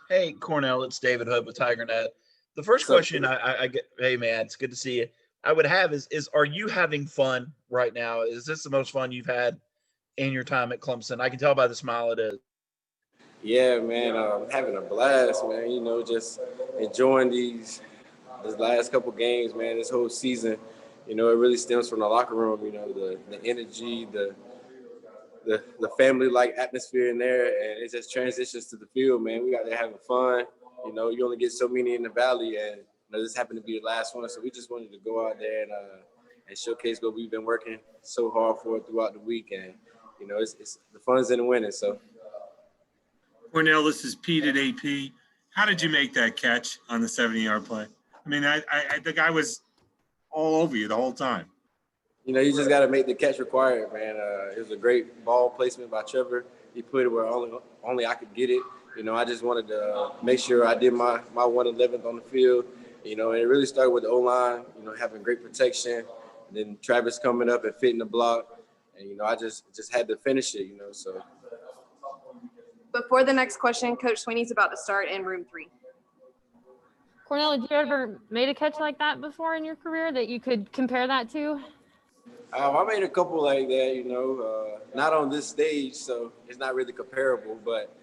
Hey, Cornell, it's David Hood with TigerNet. The first What's up, question David? I get, hey man, it's good to see you. I would have is are you having fun right now? Is this the most fun you've had in your time at Clemson? I can tell by the smile it is. Yeah, man, having a blast, man. Just enjoying these last couple games, man. This whole season, it really stems from the locker room. The energy, the family like atmosphere in there, and it just transitions to the field, man. We out there having fun. You only get so many in the valley, and this happened to be the last one, so we just wanted to go out there and showcase what we've been working so hard for throughout the week, and it's the fun's in the winning, so. Cornell, this is Pete at AP. How did you make that catch on the 70-yard play? I mean, the guy was all over you the whole time. You just got to make the catch required, man. It was a great ball placement by Trevor. He put it where only I could get it. I just wanted to make sure I did my 111th on the field. And it really started with the O-line, having great protection. And then Travis coming up and fitting the block. And, I just had to finish it, so. Before the next question, Coach Sweeney's about to start in room 3. Cornell, had you ever made a catch like that before in your career that you could compare that to? I made a couple like that, not on this stage, so it's not really comparable. But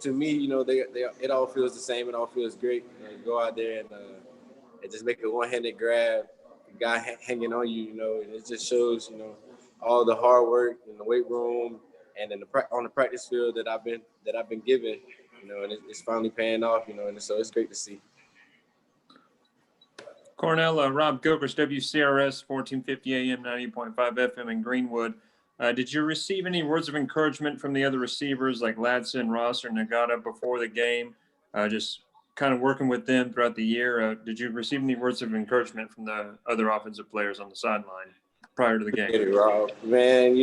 to me, it all feels the same. It all feels great. You go out there and just make a one-handed grab, the guy hanging on you, and it just shows, all the hard work in the weight room and on the practice field that I've been given, and it's finally paying off, and so it's great to see. Cornell, Rob Gilchrist, WCRS, 1450 AM, 90.5 FM in Greenwood. Did you receive any words of encouragement from the other receivers like Ladson, Ross, or Nagata before the game? Just kind of working with them throughout the year. Did you receive any words of encouragement from the other offensive players on the sideline prior to the game? Hey, Rob, man,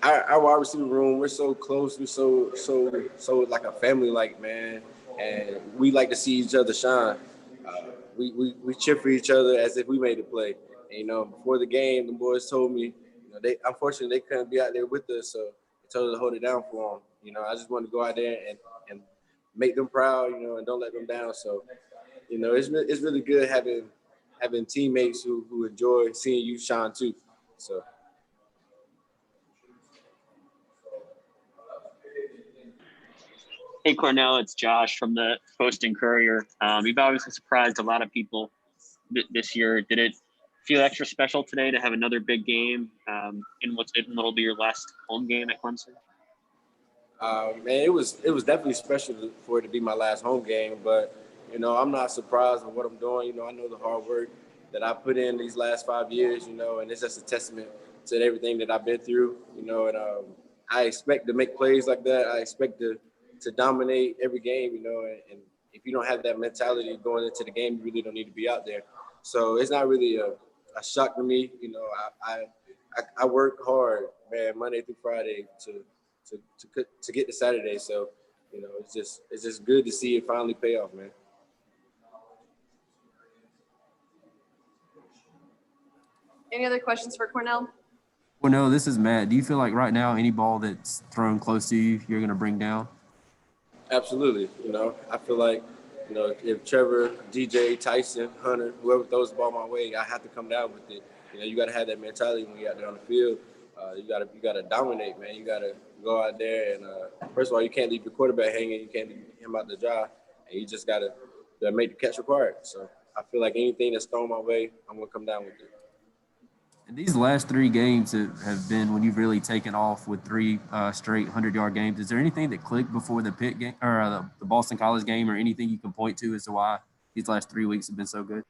our wide receiver room, we're so close. We're so like a family, like, man, and we like to see each other shine. We cheer for each other as if we made a play. And, before the game, the boys told me, unfortunately they couldn't be out there with us, so they told us to hold it down for them. I just wanted to go out there and make them proud, and don't let them down. So, it's really good having teammates who enjoy seeing you shine too. So. Hey, Cornell, it's Josh from the Post and Courier. You've obviously surprised a lot of people this year. Did it feel extra special today to have another big game in what'll be your last home game at Clemson? Man, it was definitely special for it to be my last home game, but, I'm not surprised with what I'm doing. I know the hard work that I put in these last 5 years, and it's just a testament to everything that I've been through, and I expect to make plays like that. I expect to dominate every game, and if you don't have that mentality going into the game, you really don't need to be out there. So it's not really a shock to me. I work hard, man, Monday through Friday to get to Saturday. So, it's just good to see it finally pay off, man. Any other questions for Cornell? Well, no, this is Matt. Do you feel like right now any ball that's thrown close to you, you're going to bring down? Absolutely. I feel like, if Trevor, DJ, Tyson, Hunter, whoever throws the ball my way, I have to come down with it. You got to have that mentality when you're out there on the field. You got to dominate, man. You got to go out there and first of all, you can't leave your quarterback hanging. You can't leave him out to dry, and you just got to make the catch required. So I feel like anything that's thrown my way, I'm gonna come down with it. And these last 3 games have been when you've really taken off with 3 straight 100-yard games. Is there anything that clicked before the Pitt game or the Boston College game, or anything you can point to as to why these last 3 weeks have been so good?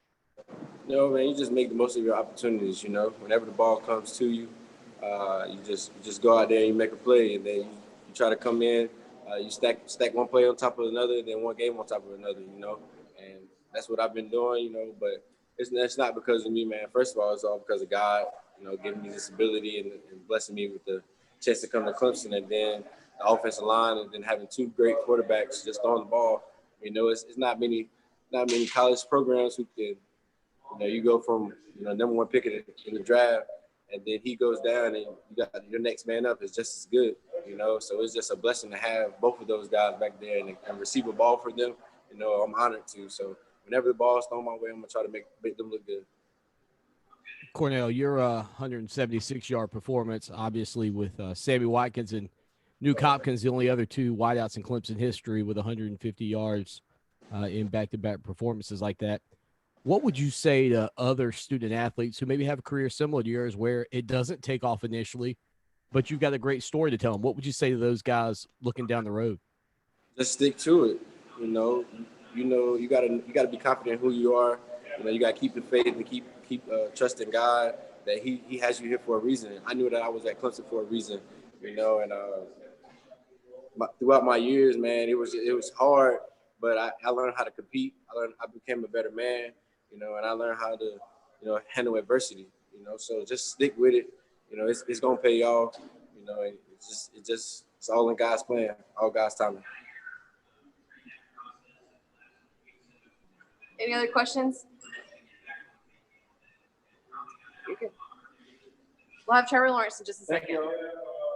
Man, you just make the most of your opportunities. Whenever the ball comes to you, you just go out there and you make a play, and then you try to come in. You stack one play on top of another, then one game on top of another. And that's what I've been doing. But it's not because of me, man. First of all, it's all because of God, giving me this ability and blessing me with the chance to come to Clemson, and then the offensive line, and then having 2 great quarterbacks just throwing the ball. It's not many college programs who can, you go from number 1 pick in the draft, and then he goes down, and you got your next man up is just as good. you know. So it's just a blessing to have both of those guys back there and receive a ball for them. You know, I'm honored to. So whenever the ball's thrown my way, I'm gonna try to make them look good. Cornell, your 176-yard performance, obviously with Sammy Watkins and Nuke Hopkins, the only other two wideouts in Clemson history with 150 yards in back-to-back performances like that. What would you say to other student athletes who maybe have a career similar to yours where it doesn't take off initially, but you've got a great story to tell them? What would you say to those guys looking down the road? Just stick to it. You gotta be confident in who you are. You know, you gotta keep the faith and keep trusting God that He has you here for a reason. I knew that I was at Clemson for a reason. You know, and throughout my years, man, it was hard, but I learned how to compete. I became a better man. You know, and I learned how to, handle adversity. You know, so just stick with it. You know, it's gonna pay off. You know, it's all in God's plan, all God's timing. Any other questions? You're good. We'll have Trevor Lawrence in just a second.